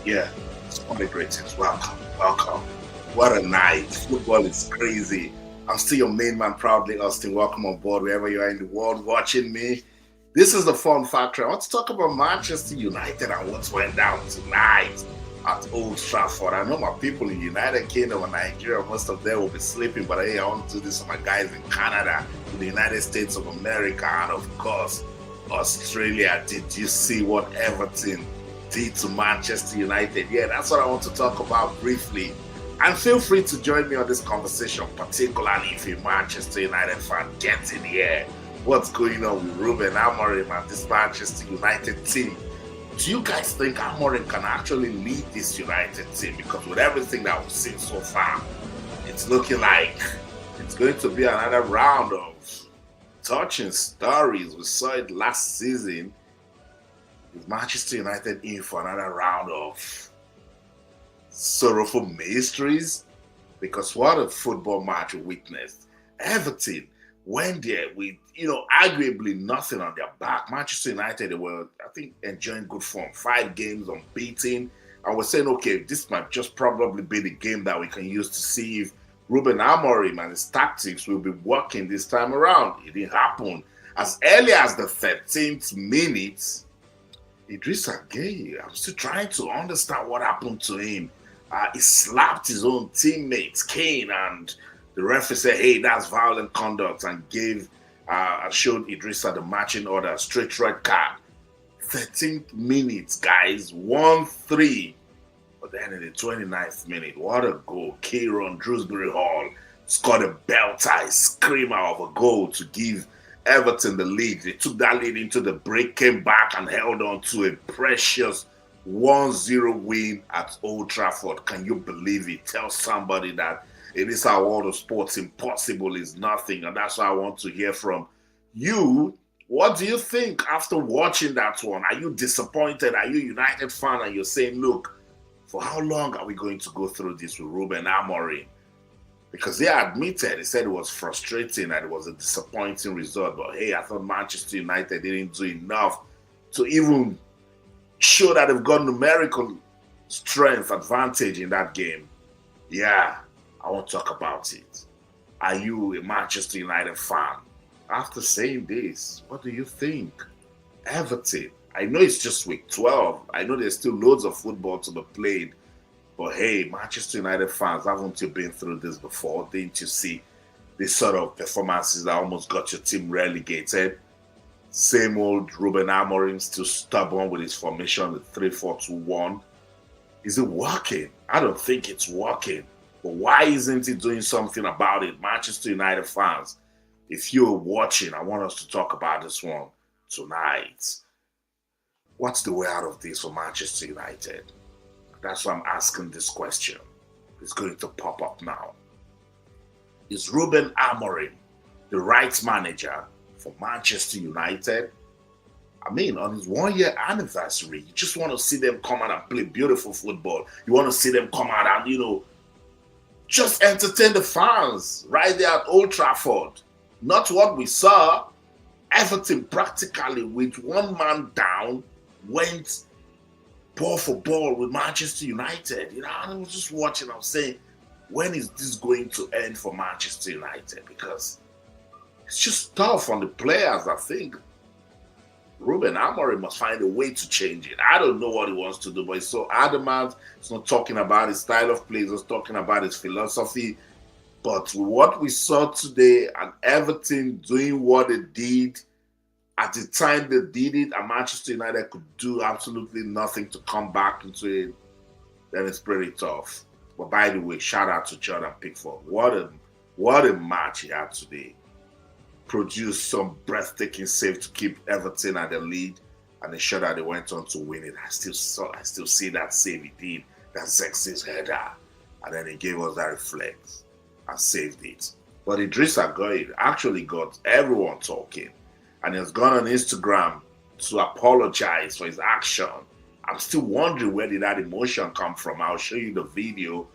Yeah, Sport Greetings. Welcome, welcome. What a night. Football is crazy. I'm still your main man, proudly Austin. Welcome on board wherever you are in the world watching me. This is the Fun Factory. I want to talk about Manchester United and what went down tonight at Old Trafford. I know my people in United Kingdom and Nigeria, most of them will be sleeping, but hey, I want to do this for my guys in Canada, in the United States of America, and of course, Australia. Did you see what Everton did to Manchester United? Yeah, that's what I want to talk about briefly. And feel free to join me on this conversation, particularly if you're a Manchester United fan. Get in here. What's going on with Ruben Amorim and this Manchester United team? Do you guys think Amorim can actually lead this United team? Because with everything that we've seen so far, it's looking like it's going to be another round of touching stories. We saw it last season. Is Manchester United in for another round of sorrowful mysteries? Because what a football match we witnessed. Everton went there with, arguably nothing on their back. Manchester United, they were, I think, enjoying good form. 5 games unbeaten. I was saying, okay, this might just probably be the game that we can use to see if Ruben Amorim and his tactics will be working this time around. It didn't happen. As early as the 13th minute, Idrissa Gueye, I'm still trying to understand what happened to him. He slapped his own teammates, Kane, and the referee said, hey, that's violent conduct, and showed Idrissa the matching order, straight red card. 13th minute, guys, 1-3. But then in the 29th minute, what a goal. Kieran Dewsbury-Hall scored a belter, a screamer of a goal to give Everton the lead. They took that lead into the break, came back and held on to a precious 1-0 win at Old Trafford. Can you believe it? Tell somebody that in this our world of sports, impossible is nothing. And that's what I want to hear from you. What do you think after watching that one? Are you disappointed? Are you a United fan and you're saying, look, for how long are we going to go through this with Ruben Amorim? Because they admitted, he said it was frustrating and it was a disappointing result. But hey, I thought Manchester United didn't do enough to even show that they've got numerical strength advantage in that game. Yeah, I want to talk about it. Are you a Manchester United fan? After saying this, what do you think? Everton, I know it's just week 12. I know there's still loads of football to be played. But hey, Manchester United fans, haven't you been through this before? Didn't you see this sort of performances that almost got your team relegated? Same old Ruben Amorim, still stubborn with his formation, the 3-4-2-1. Is it working? I don't think it's working. But why isn't he doing something about it? Manchester United fans, if you're watching, I want us to talk about this one tonight. What's the way out of this for Manchester United? That's why I'm asking this question. It's going to pop up now. Is Ruben Amorim the right manager for Manchester United? I mean, on his 1-year anniversary, you just want to see them come out and play beautiful football. You want to see them come out and, just entertain the fans right there at Old Trafford. Not what we saw. Everton practically with one man down went ball for ball with Manchester United. I was just watching, I'm saying, when is this going to end for Manchester United? Because it's just tough on the players. I think Ruben Amorim must find a way to change it. I don't know what he wants to do, but he's so adamant. He's not talking about his style of play, he's just talking about his philosophy. But what we saw today and Everton doing what they did, at the time they did it, and Manchester United could do absolutely nothing to come back into it, then it's pretty tough. But by the way, shout out to Jordan Pickford. What a match he had today. Produced some breathtaking save to keep Everton at the lead, and they showed that they went on to win it. I still see that save he did, that Zex's header, and then he gave us that reflex and saved it. But Idrissa Gueye actually got everyone talking. And he has gone on Instagram to apologize for his action. I'm still wondering where did that emotion come from. I'll show you the video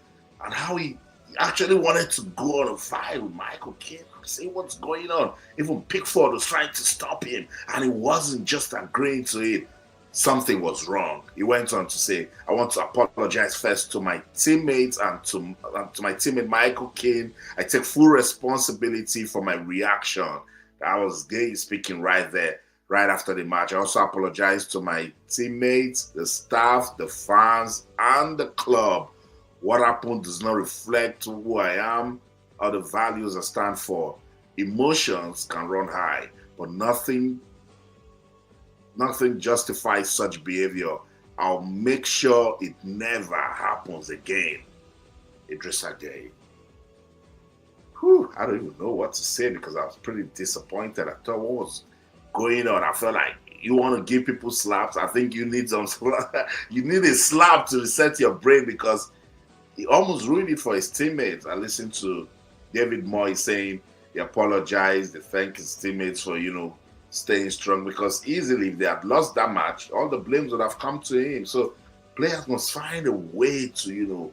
and how he actually wanted to go on a fight with Michael Keane. I'm saying, what's going on? Even Pickford was trying to stop him and he wasn't just agreeing to it. something was wrong. He went on to say, I want to apologize first to my teammates and to my teammate Michael Keane. I take full responsibility for my reaction. That was Gueye speaking right there, right after the match. I also apologize to my teammates, the staff, the fans, and the club. What happened does not reflect who I am or the values I stand for. Emotions can run high, but nothing justifies such behavior. I'll make sure it never happens again. Idrissa Gueye. I don't even know what to say because I was pretty disappointed. I thought what was going on. I felt like you want to give people slaps. I think you need some you need a slap to reset your brain because he almost ruined it for his teammates. I listened to David Moyes saying he apologized, he thanked his teammates for, staying strong because easily if they had lost that match, all the blames would have come to him. So players must find a way to,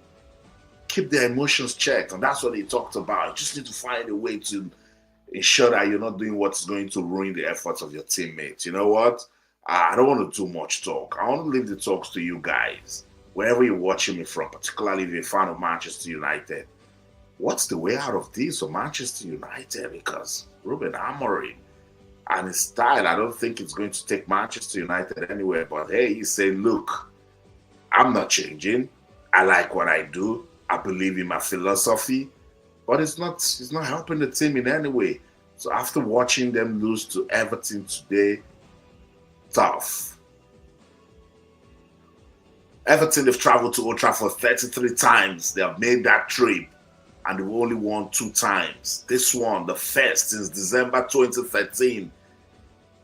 keep their emotions checked. And that's what he talked about. You just need to find a way to ensure that you're not doing what's going to ruin the efforts of your teammates. You know what? I don't want to do much talk. I want to leave the talks to you guys. Wherever you're watching me from, particularly if you're a fan of Manchester United, what's the way out of this for Manchester United? Because Ruben Amorim and his style, I don't think it's going to take Manchester United anywhere. But hey, he's saying, look, I'm not changing. I like what I do. I believe in my philosophy. But it's not helping the team in any way. So after watching them lose to Everton today, tough. Everton, they've traveled to Old Trafford 33 times. They have made that trip. And they've only won 2 times. This one, the first since December 2013,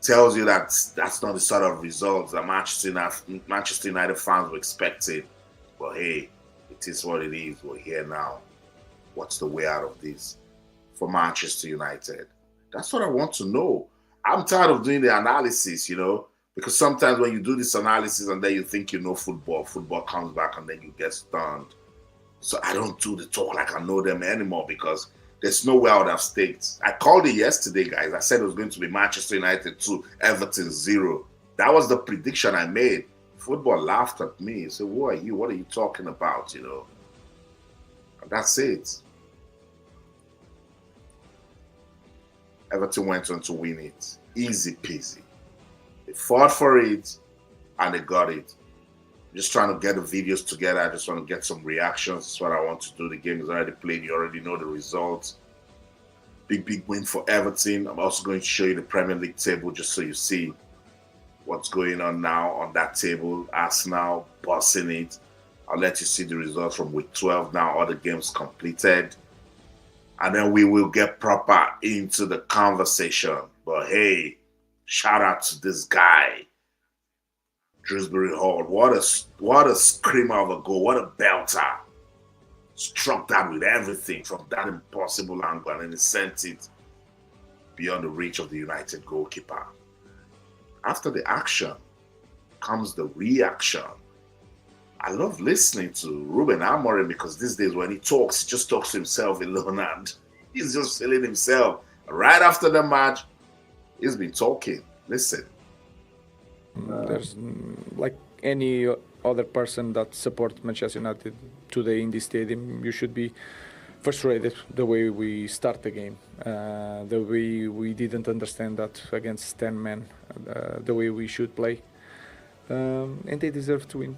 tells you that that's not the sort of results that Manchester United fans were expecting. But hey, it is what it is. We're here now. What's the way out of this for Manchester United? That's what I want to know. I'm tired of doing the analysis, because sometimes when you do this analysis and then you think you know football comes back and then you get stunned. So I don't do the talk like I know them anymore because there's no way I would have staked. I called it yesterday, guys. I said it was going to be Manchester United 2, Everton 0. That was the prediction I made. Football laughed at me. So who are you? What are you talking about, And that's it. Everton went on to win it. Easy peasy. They fought for it and they got it. Just trying to get the videos together. I just want to get some reactions. That's what I want to do. The game is already played. You already know the results. Big win for Everton. I'm also going to show you the Premier League table just so you see what's going on now on that table. Arsenal bossing it. I'll let you see the results from week 12 now. All the games completed. And then we will get proper into the conversation. But hey, shout out to this guy. Dewsbury-Hall, what a screamer of a goal, what a belter. Struck that with everything from that impossible angle and then he sent it beyond the reach of the United goalkeeper. After the action comes the reaction. I love listening to Ruben Amorim because these days when he talks, he just talks to himself alone and he's just feeling himself. Right after the match, he's been talking. Listen. There's like any other person that supports Manchester United today in this stadium, you should be frustrated the way we start the game, the way we didn't understand that against 10 men, the way we should play, and they deserve to win.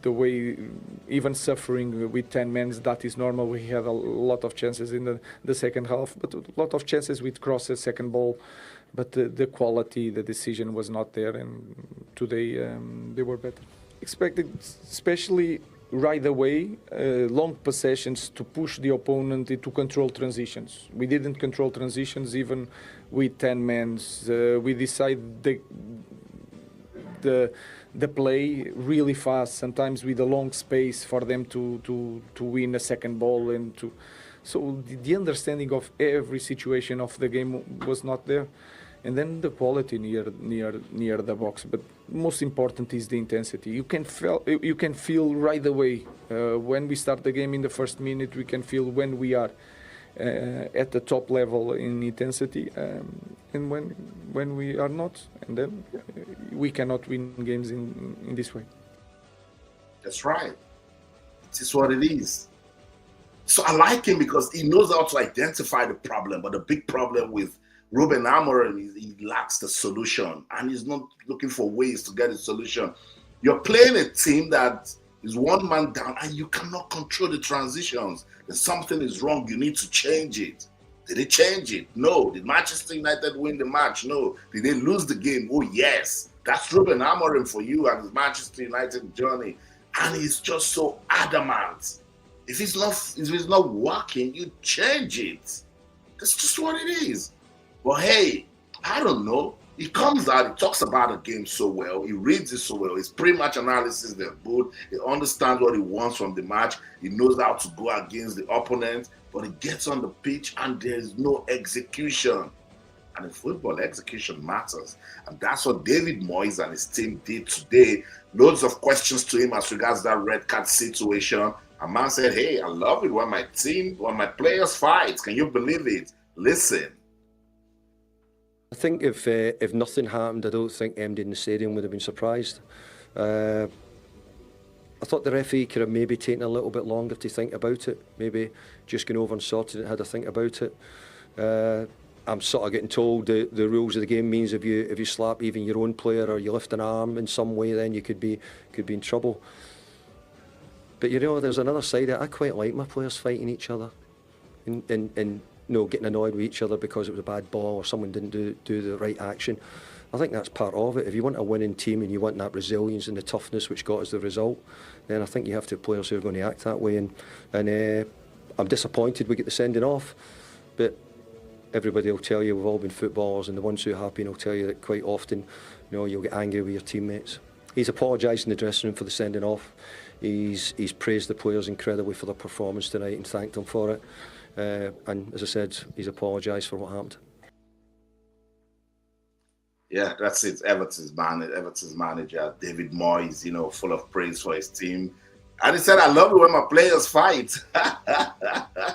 The way, even suffering with 10 men, that is normal. We had a lot of chances in the second half, but a lot of chances with crosses, second ball. But the quality, the decision was not there, and today they were better. Expected, especially right away, long possessions to push the opponent into control transitions. We didn't control transitions even with 10 men. We decided the play really fast, sometimes with a long space for them to win a second ball and to. So the understanding of every situation of the game was not there. And then the quality near the box, but most important is the intensity. You can feel right away when we start the game in the first minute. We can feel when we are, at the top level in intensity, and when we are not, and then we cannot win games in this way. That's right. It is what it is. So I like him because he knows how to identify the problem. But the big problem with Ruben Amorim is he lacks the solution, and he's not looking for ways to get a solution. You're playing a team that is one man down, and you cannot control the transitions. If something is wrong, you need to change it. Did they change it? No. Did Manchester United win the match? No. Did they lose the game? Oh, yes. That's Ruben Amorim for you and his Manchester United journey. And he's just so adamant. If it's not working, you change it. That's just what it is. But hey, I don't know. He comes out, he talks about the game so well, he reads it so well, his pre-match analysis, they're good, he understands what he wants from the match, he knows how to go against the opponent, but he gets on the pitch and there's no execution. And in football, execution matters. And that's what David Moyes and his team did today. Loads of questions to him as regards that red card situation. A man said, hey, I love it when my players fight. Can you believe it? Listen. I think if nothing happened, I don't think MD in the stadium would have been surprised. I thought the referee could have maybe taken a little bit longer to think about it. Maybe just going over and sorted it, had to think about it. I'm sort of getting told the rules of the game means if you slap even your own player or you lift an arm in some way, then you could be in trouble. But you know, there's another side of it. I quite like my players fighting each other, and getting annoyed with each other because it was a bad ball or someone didn't do the right action. I think that's part of it. If you want a winning team and you want that resilience and the toughness which got us the result, then I think you have to have players who are going to act that way. And I'm disappointed we get the sending off, but everybody will tell you we've all been footballers, and the ones who are happy will tell you that quite often, you'll get angry with your teammates. He's apologised in the dressing room for the sending off. He's praised the players incredibly for their performance tonight and thanked them for it. And as I said, he's apologised for what happened. Yeah, that's it. Everton's manager, David Moyes, full of praise for his team. And he said, I love it when my players fight.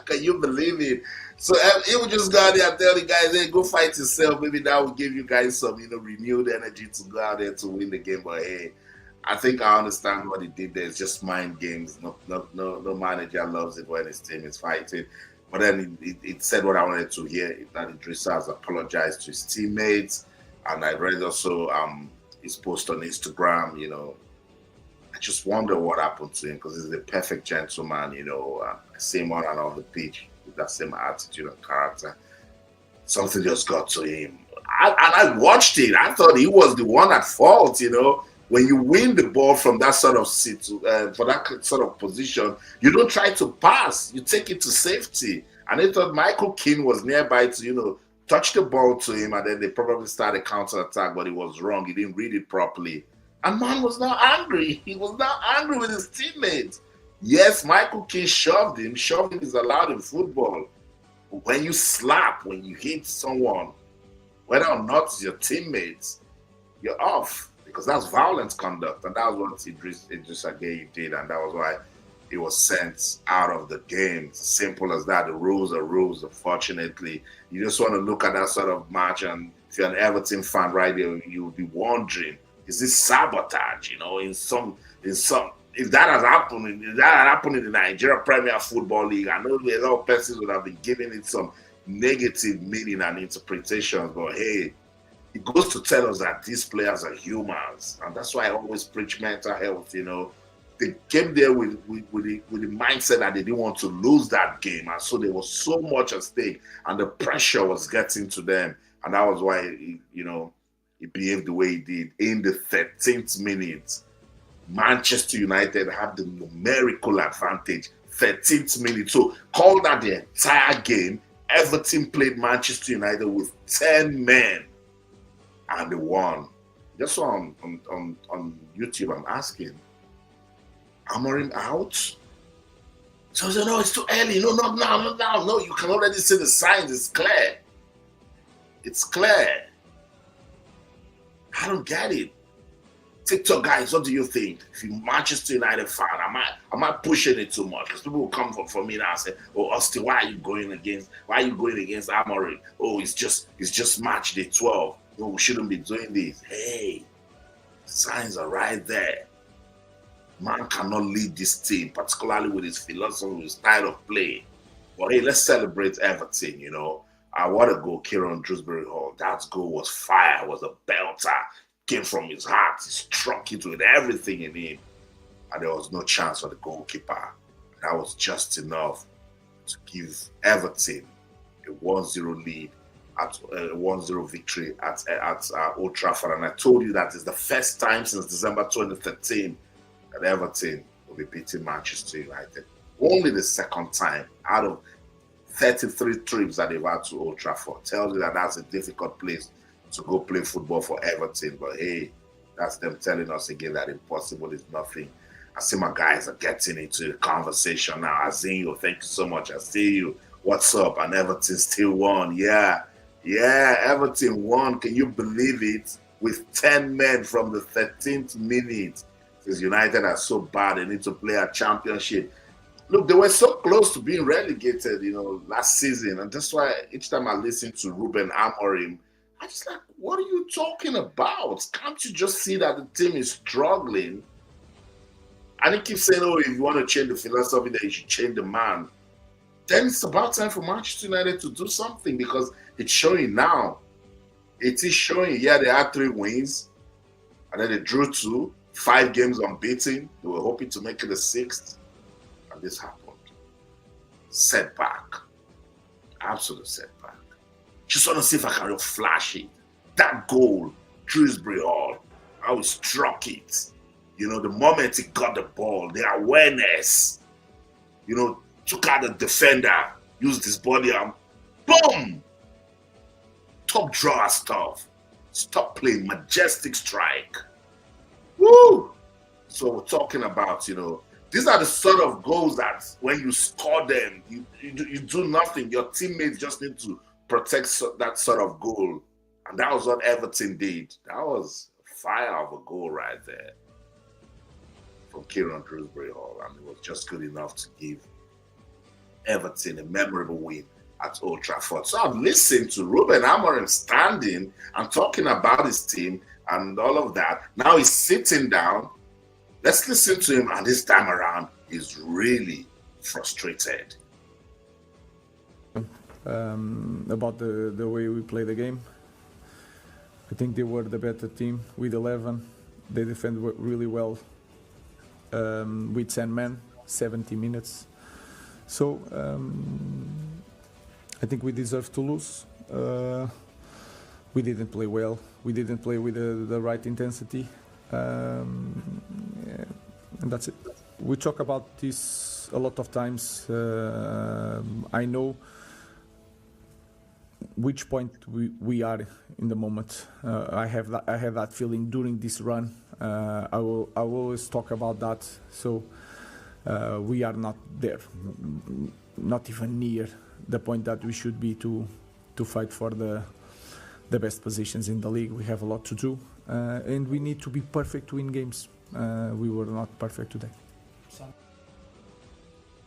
Can you believe it? So he would just go out there and tell the guys, hey, go fight yourself. Maybe that will give you guys some, renewed energy to go out there to win the game. But hey, I think I understand what he did there. It's just mind games. No manager loves it when his team is fighting. But then it said what I wanted to hear, that Idrissa has apologized to his teammates. And I read also his post on Instagram, I just wonder what happened to him, because he's the perfect gentleman, I see him on and off the pitch with that same attitude and character. Something just got to him. I watched it. I thought he was the one at fault, When you win the ball from that sort of for that sort of position, you don't try to pass. You take it to safety. And they thought Michael Keane was nearby to, touch the ball to him, and then they probably start a counter-attack, but he was wrong. He didn't read it properly. And man was now angry. He was now angry with his teammates. Yes, Michael Keane shoved him. Shoving is allowed in football. But when you slap, when you hit someone, whether or not it's your teammates, you're off, because that's violent conduct. And that was what Idrissa Gueye did, and that was why he was sent out of the game. It's simple as that. The rules are rules, unfortunately. You just want to look at that sort of match, and if you're an Everton fan right there, you'll be wondering, is this sabotage? If that had happened in the Nigeria Premier Football League, I know a lot of persons would have been giving it some negative meaning and interpretations, but hey, it goes to tell us that these players are humans, and that's why I always preach mental health. They came there with the mindset that they didn't want to lose that game, and so there was so much at stake, and the pressure was getting to them, and that was why he behaved the way he did. In the 13th minute, Manchester United had the numerical advantage. 13th minute, so call that the entire game. Everton played Manchester United with 10 men, and they won. Just on YouTube, I'm asking, Amorim out? So I said, no, it's too early. No, not now, not now. No, you can already see the signs. It's clear. It's clear. I don't get it. TikTok guys, what do you think? If you're Manchester United fan, am I pushing it too much? Because people will come for me now and say, "Oh, Austin, why are you going against Amorim? Oh, it's just match day 12. No, we shouldn't be doing this." Hey, signs are right there. Man cannot lead this team, particularly with his philosophy, his style of play. But hey, let's celebrate Everton. What a goal, Kieran Dewsbury-Hall. That goal was fire, was a belter. Came from his heart. He struck it with everything in him. And there was no chance for the goalkeeper. That was just enough to give Everton a 1-0 lead, at a 1-0 victory at Old Trafford. And I told you that it's the first time since December 2013 that Everton will be beating Manchester United. Only the second time out of 33 trips that they've had to Old Trafford. Tells you that that's a difficult place to go play football for Everton. But hey, that's them telling us again that impossible is nothing. I see my guys are getting into the conversation now. Azinho, thank you so much. I see you. What's up? And Everton still won. Yeah, Everton won. Can you believe it? With 10 men from the 13th minute. Because United are so bad, they need to play a championship. Look, they were so close to being relegated, last season. And that's why each time I listen to Ruben Amorim, I'm just like, what are you talking about? Can't you just see that the team is struggling? And he keeps saying, oh, if you want to change the philosophy, then you should change the man. Then it's about time for Manchester United to do something, because it's showing now. It is showing. Yeah, they had 3 wins, and then they drew 2, 5 games unbeaten. They were hoping to make it a 6th, and this happened. Setback. Absolute setback. Just want to see if I can flash it. That goal, Dewsbury-Hall, how he struck it. The moment he got the ball, the awareness, took out the defender, used his body and boom! Top drawer stuff. Stop playing, majestic strike. Woo! So we're talking about, these are the sort of goals that when you score them, you do nothing. Your teammates just need to protect that sort of goal. And that was what Everton did. That was fire of a goal right there from Kieran Dewsbury-Hall. And it was just good enough to give Everton a memorable win at Old Trafford. So I've listened to Ruben Amorim standing and talking about his team and all of that. Now he's sitting down. Let's listen to him. And this time around, he's really frustrated. About the way we play the game. I think they were the better team with 11. They defend really well with 10 men, 70 minutes. So I think we deserve to lose. We didn't play well. We didn't play with the right intensity. And that's it. We talk about this a lot of times. I know which point we are in the moment. I have that feeling during this run. I will always talk about that. So we are not there, not even near the point that we should be to fight for the best positions in the league. We have a lot to do, and we need to be perfect to win games. We were not perfect today.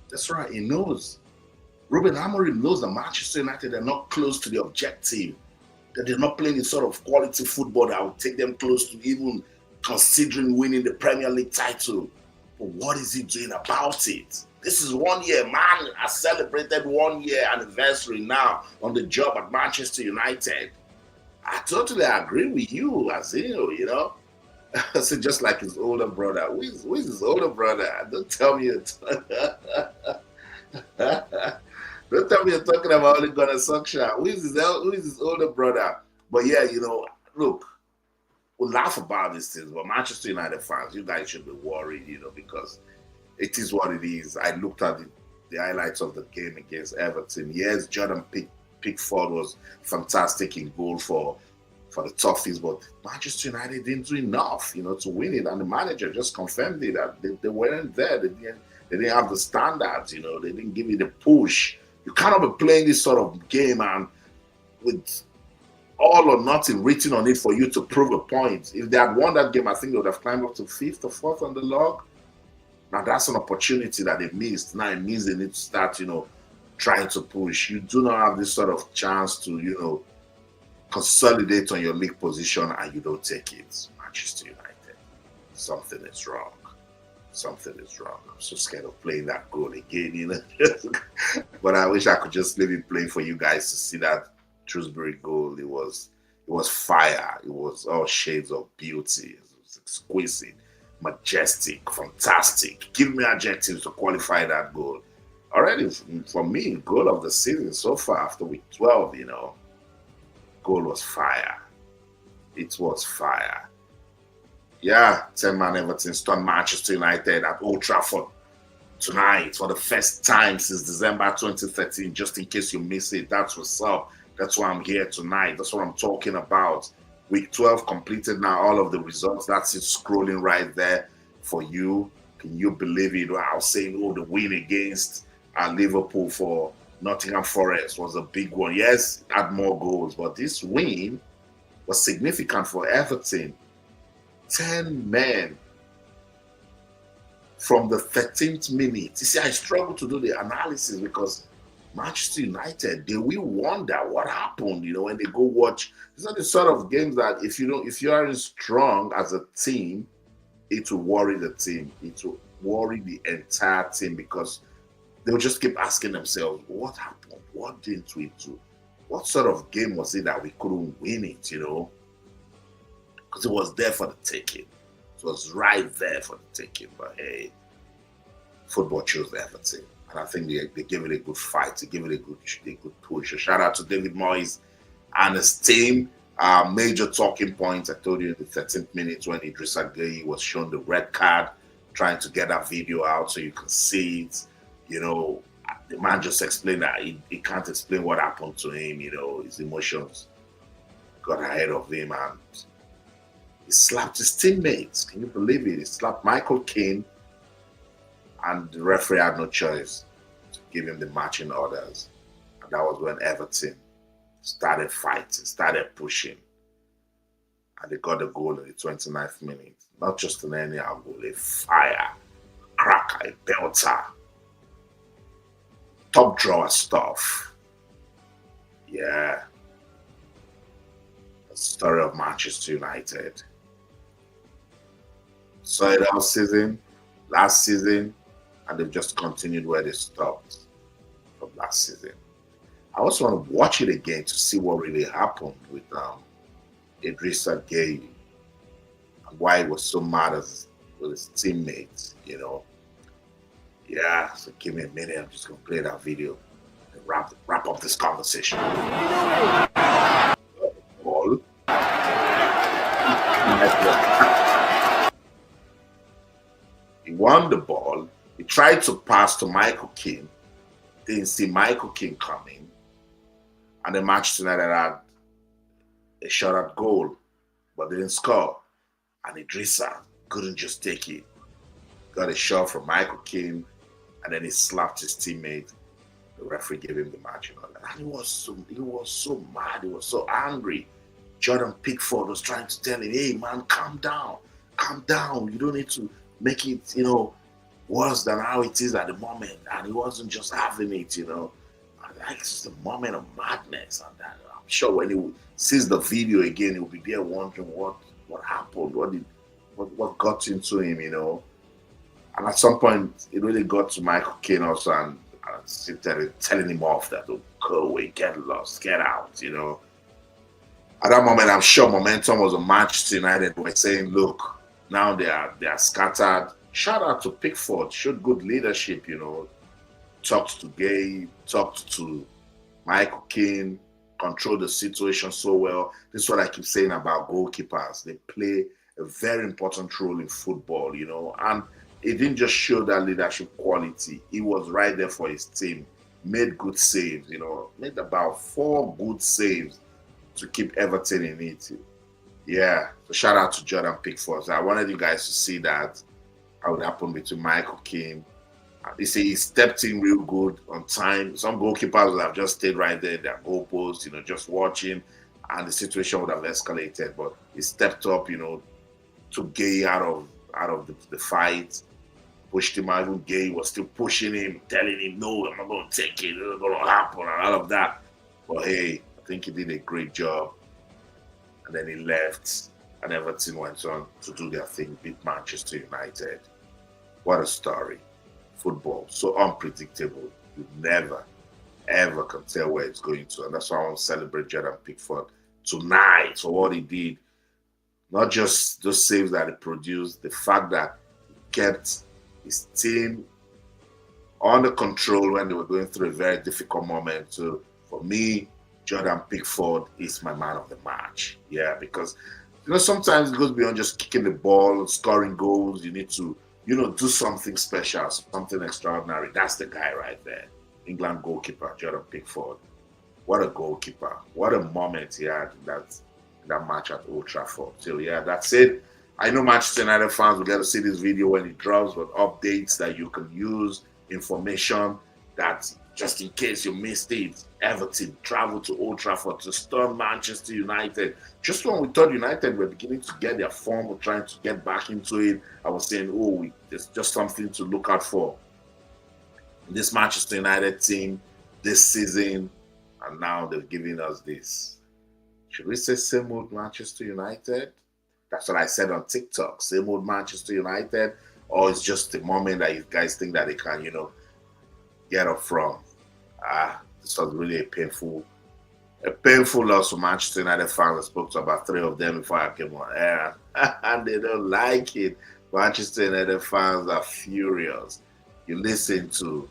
That's right. He knows. Ruben Amorim knows that Manchester United are not close to the objective, that they're not playing the sort of quality football that will take them close to even considering winning the Premier League title. But what is he doing about it? This is 1 year. Man has celebrated 1 year anniversary now on the job at Manchester United. I totally agree with you, Azinho, I said just like his older brother. Who is his older brother? Don't tell me Don't tell me you're talking about Ole Gunnar Solskjaer. Who is his older brother? But yeah, look, we'll laugh about these things, but Manchester United fans, you guys should be worried, because it is what it is. I looked at the highlights of the game against Everton. Yes, Jordan Pickford was fantastic in goal for the Toffees, but Manchester United didn't do enough, to win it. And the manager just confirmed it that they weren't there. They didn't have the standards, they didn't give it a push. You cannot be playing this sort of game and with all or nothing written on it for you to prove a point. If they had won that game, I think they would have climbed up to 5th or 4th on the log. Now that's an opportunity that they missed. Now it means they need to start, trying to push. You do not have this sort of chance to, consolidate on your league position and you don't take it. Manchester United, something is wrong. Something is wrong. I'm so scared of playing that goal again, But I wish I could just leave it playing for you guys to see that Dewsbury goal. It was fire. It was all shades of beauty. It was exquisite, majestic, fantastic. Give me adjectives to qualify that goal. Already, for me, goal of the season so far after week 12, goal was fire. It was fire. Yeah, 10-man Everton stunned Manchester United at Old Trafford tonight for the first time since December 2013. Just in case you miss it, that's what's up. That's why I'm here tonight. That's what I'm talking about. Week 12 completed now, all of the results. That's it scrolling right there for you. Can you believe it? I was saying, the win against Liverpool for Nottingham Forest was a big one. Yes, it had more goals, but this win was significant for Everton. 10 men from the 13th minute. You see, I struggle to do the analysis because Manchester United, they will wonder what happened, when they go watch. These are the sort of games that if you aren't strong as a team, it will worry the team. It will worry the entire team because they'll just keep asking themselves, what happened? What didn't we do? What sort of game was it that we couldn't win it, Because it was there for the taking. It was right there for the taking. But hey, football chose Everton. And I think they gave it a good fight. They gave it a good push. A shout out to David Moyes and his team. Major talking points. I told you the 13th minute when Idrissa Gueye was shown the red card, trying to get that video out so you can see it. The man just explained that he can't explain what happened to him. His emotions got ahead of him and he slapped his teammates. Can you believe it? He slapped Michael Keane and the referee had no choice to give him the matching orders. And that was when Everton started fighting, started pushing. And they got the goal in the 29th minute. Not just an anyhow goal, a fire, a cracker, a belter. Top drawer stuff. Yeah. The story of Manchester United. Saw it all season, last season, and they've just continued where they stopped from last season. I also want to watch it again to see what really happened with Idrissa Gueye and why he was so mad with his teammates, Yeah, so give me a minute. I'm just going to play that video and wrap up this conversation. Ball. He won the ball. He tried to pass to Michael Keane. Didn't see Michael Keane coming. And the Manchester United had a shot at goal, but they didn't score. And Idrissa couldn't just take it. Got a shot from Michael Keane, and then he slapped his teammate. The referee gave him the match and all that. And he was so mad. He was so angry. Jordan Pickford was trying to tell him, hey, man, calm down. Calm down. You don't need to make it, worse than how it is at the moment. And he wasn't just having it, Like, it's just a moment of madness. And I'm sure when he sees the video again, he'll be there wondering what happened, what got into him, And at some point, it really got to Michael Keane also and telling him off that, oh, go away, get lost, get out, At that moment, I'm sure momentum was on Manchester United. We're saying, look, now they are scattered. Shout out to Pickford, showed good leadership, Talked to Gueye, talked to Michael Keane, controlled the situation so well. This is what I keep saying about goalkeepers. They play a very important role in football, and it didn't just show that leadership quality. He was right there for his team, made good saves, made about 4 good saves to keep Everton in it. Yeah, so shout out to Jordan Pickford. So I wanted you guys to see that, how it happened between Michael Keane. You see, he stepped in real good on time. Some goalkeepers would have just stayed right there, their goalposts, just watching. and the situation would have escalated. But he stepped up, took Gueye out of the fight, pushed him out. Even Gueye was still pushing him, telling him, "No, I'm not going to take it. It's not going to happen," and all of that. But hey, I think he did a great job. And then he left, and Everton went on to do their thing, beat Manchester United. What a story. Football, so unpredictable. You never, ever can tell where it's going to. And that's why I want to celebrate Jordan Pickford tonight for what he did. Not just those saves that he produced, the fact that he kept his team under control when they were going through a very difficult moment. So for me, Jordan Pickford is my man of the match. Yeah, because sometimes it goes beyond just kicking the ball and scoring goals. You need to, do something special, something extraordinary. That's the guy right there. England goalkeeper, Jordan Pickford. What a goalkeeper. What a moment he had in that match at Old Trafford. So yeah, that's it. I know Manchester United fans will get to see this video when it drops, but updates that you can use, information that just in case you missed it, Everton traveled to Old Trafford to storm Manchester United. Just when we thought United were beginning to get their form, we're trying to get back into it, I was saying, there's just something to look out for. This Manchester United team, this season, and now they're giving us this. Should we say same old Manchester United? That's what I said on TikTok. Same old Manchester United, or it's just the moment that you guys think that they can, get up from. This was really a painful loss for Manchester United fans. I spoke to about 3 of them before I came on air, and they don't like it. Manchester United fans are furious. You listen to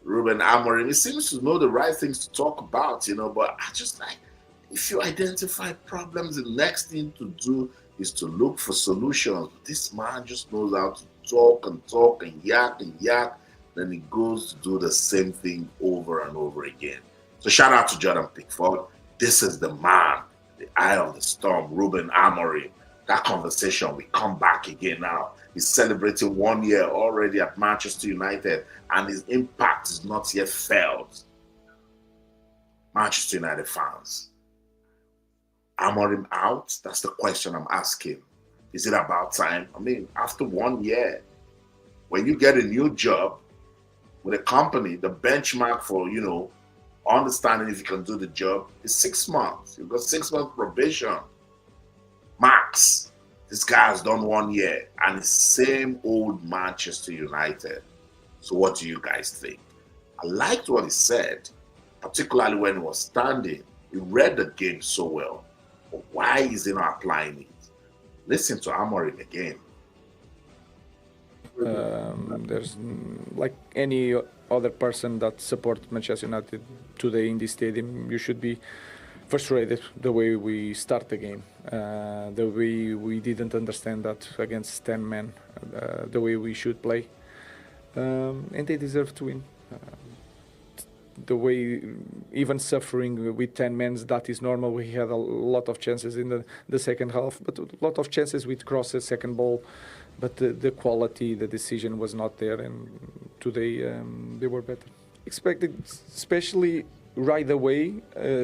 Ruben Amorim, he seems to know the right things to talk about, but I just like, if you identify problems, the next thing to do is to look for solutions. This man just knows how to talk and yak, then he goes to do the same thing over and over again. So shout out to Jordan Pickford. This is the man, the eye of the storm, Ruben Amorim. That conversation, we come back again now. He's celebrating 1 year already at Manchester United, and his impact is not yet felt. Manchester United fans, Amorim out? That's the question I'm asking. Is it about time? I mean, after 1 year, when you get a new job with a company, the benchmark for, understanding if you can do the job is 6 months. You've got 6 months probation. Max. This guy has done 1 year and it's same old Manchester United. So what do you guys think? I liked what he said, particularly when he was standing. He read the game so well. But why is he not applying it? Listen to Amorim again. There's like any other person that supports Manchester United today in this stadium, you should be frustrated the way we start the game, the way we didn't understand that against 10 men, the way we should play, and they deserve to win. The way, even suffering with 10 men, that is normal. We had a lot of chances in the second half, but a lot of chances with crosses, second ball, but the quality, the decision was not there, and today they were better. Expected, especially right away,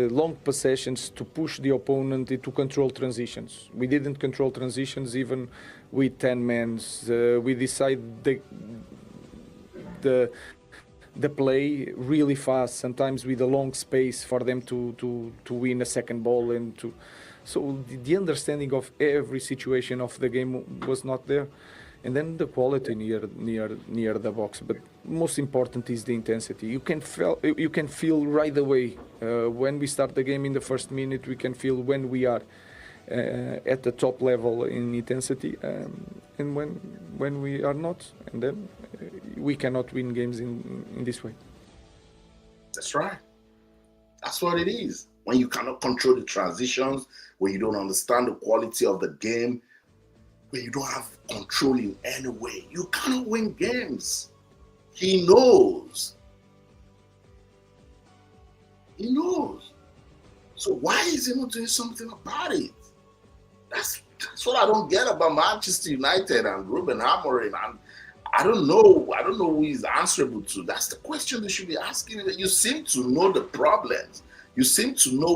long possessions to push the opponent to control transitions. We didn't control transitions even with 10 men. We decided the play really fast, sometimes with a long space for them to win a second ball, and so the understanding of every situation of the game was not there. And then the quality near the box, but most important is the intensity. You can feel right away when we start the game in the first minute. We can feel when we are at the top level in intensity, and when we are not, and then we cannot win games in this way. That's right. That's what it is. When you cannot control the transitions, when you don't understand the quality of the game, when you don't have control in any way, you cannot win games. He knows. He knows. So why is he not doing something about it? That's what I don't get about Manchester United and Ruben Amorim. And I don't know who he's answerable to. That's the question they should be asking. You seem to know the problems. You seem to know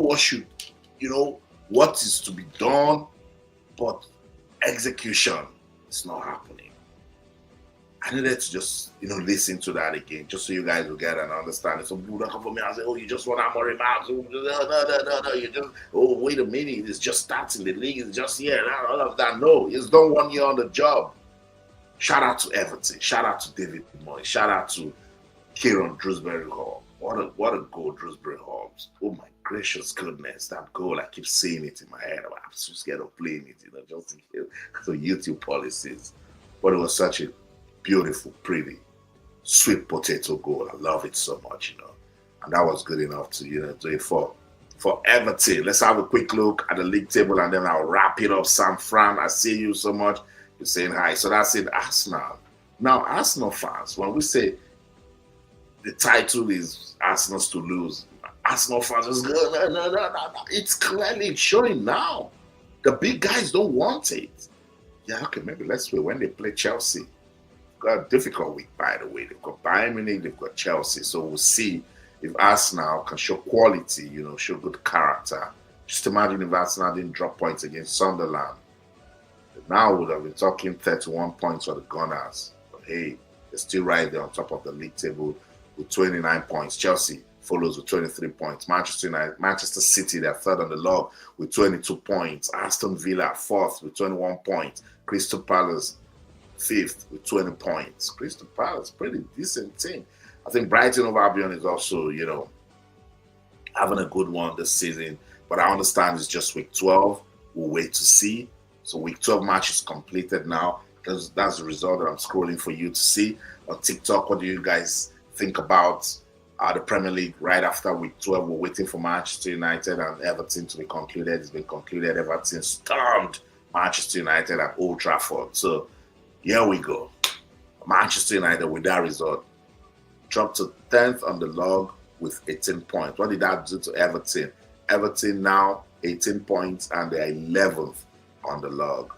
what is to be done, but execution is not happening. I needed to just, listen to that again, just so you guys will get an understanding. Some people don't come for me and say, "Oh, you just want Amorim out." No. You just, "Oh, wait a minute, it's just starting. The league is just here." All of that. No, he's done 1 year on the job. Shout out to Everton. Shout out to David Moyes. Shout out to Kieran Dewsbury-Hall. What a goal, Dewsbury-Hall. Oh my gracious goodness, that goal, I keep seeing it in my head. I'm just scared of playing it, just so YouTube policies. But it was such a beautiful, pretty, sweet potato goal. I love it so much, And that was good enough to, do it for Everton. Let's have a quick look at the league table and then I'll wrap it up. Sam Fran, I see you so much. You're saying hi. So that's it, Arsenal. Now, Arsenal fans, when we say the title is Arsenal's to lose, Arsenal fans is good. No. It's clearly showing now. The big guys don't want it. Yeah, okay, maybe let's wait when they play Chelsea. Got a difficult week, by the way. They've got Bayern Munich, they've got Chelsea. So we'll see if Arsenal can show quality, show good character. Just imagine if Arsenal didn't drop points against Sunderland. Now we would have been talking 31 points for the Gunners. But hey, they're still right there on top of the league table with 29 points. Chelsea follows with 23 points. Manchester City, they're third on the log with 22 points. Aston Villa, fourth with 21 points. Crystal Palace, fifth with 20 points. Crystal Palace, pretty decent team. I think Brighton of Albion is also, having a good one this season. But I understand it's just week 12. We'll wait to see. So week 12 match is completed now. That's the result that I'm scrolling for you to see. On TikTok, what do you guys think about the Premier League right after week 12? We're waiting for Manchester United and Everton to be concluded. It's been concluded. Everton stormed Manchester United at Old Trafford. So here we go. Manchester United, with that result, dropped to 10th on the log with 18 points. What did that do to Everton? Everton now 18 points and they're 11th on the log.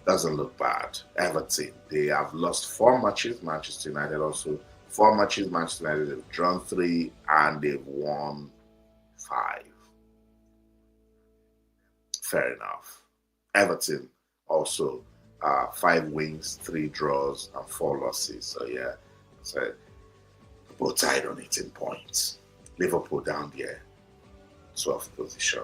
Doesn't look bad. Everton, they have lost 4 matches. Manchester United also 4 matches. Manchester United have drawn 3 and they've won 5. Fair enough. Everton also 5 wins, 3 draws, and 4 losses. So yeah, so both tied on 18 points. Liverpool down there, 12th position.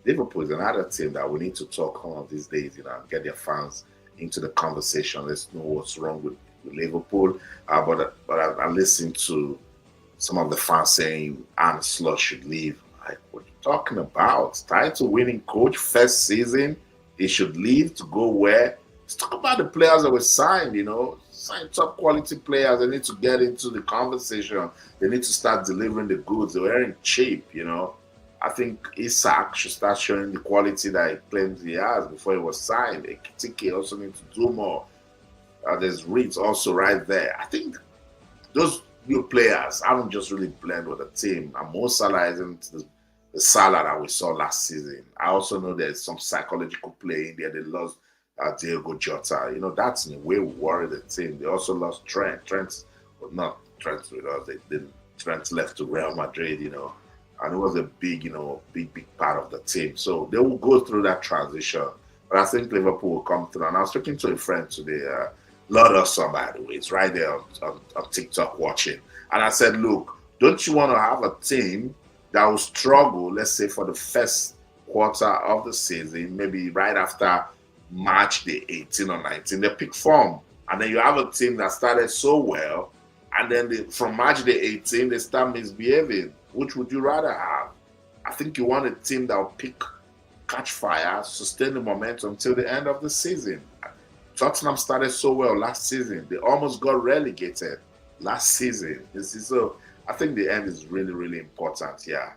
Liverpool is another team that we need to talk one of these days, and get their fans into the conversation. Let's know what's wrong with Liverpool. But I listened to some of the fans saying Arne Slot should leave. Like, what are you talking about? Title-winning coach, first season, he should leave to go where? Let's talk about the players that were signed, Sign top quality players. They need to get into the conversation. They need to start delivering the goods. They weren't cheap, I think Isak should start showing the quality that he claims he has before he was signed. Ekitike also needs to do more. There's Reeds also right there. I think those new players haven't just really blended with the team. And Mo Salah isn't the Salah that we saw last season. I also know there's some psychological play in there. They lost Diego Jota. That's in a way worried the team. They also lost Trent. Trent left to Real Madrid, and it was a big part of the team. So they will go through that transition. But I think Liverpool will come through. And I was talking to a friend today, Lord Awesome, by the way. It's right there on TikTok watching. And I said, look, don't you want to have a team that will struggle, let's say, for the first quarter of the season, maybe right after March the 18 or 19, they pick form. And then you have a team that started so well, and then from March the 18, they start misbehaving. Which would you rather have? I think you want a team that will catch fire, sustain the momentum until the end of the season. Tottenham started so well last season. They almost got relegated last season. So I think the end is really, really important. Yeah,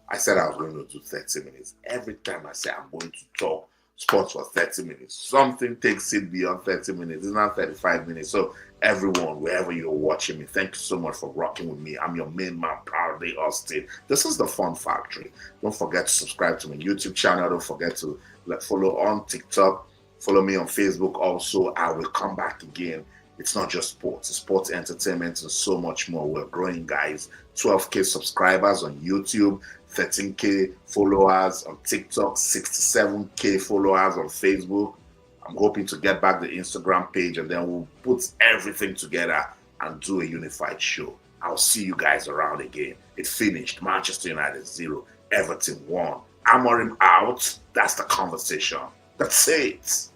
I said I was going to do 30 minutes. Every time I say I'm going to talk sports for 30 minutes, something takes it beyond 30 minutes. It's not 35 minutes. So everyone, wherever you're watching me, thank you so much for rocking with me. I'm your main man, proudly Austin. This is the Fun Factory. Don't forget to subscribe to my YouTube channel. Don't forget to follow on TikTok. Follow me on Facebook also. I will come back again. It's not just sports. It's sports, entertainment, and so much more. We're growing, guys. 12K subscribers on YouTube. 13K followers on TikTok, 67K followers on Facebook. I'm hoping to get back the Instagram page, and then we'll put everything together and do a unified show. I'll see you guys around again. It finished. Manchester United 0, Everton 1. Amorim out. That's the conversation. That's it.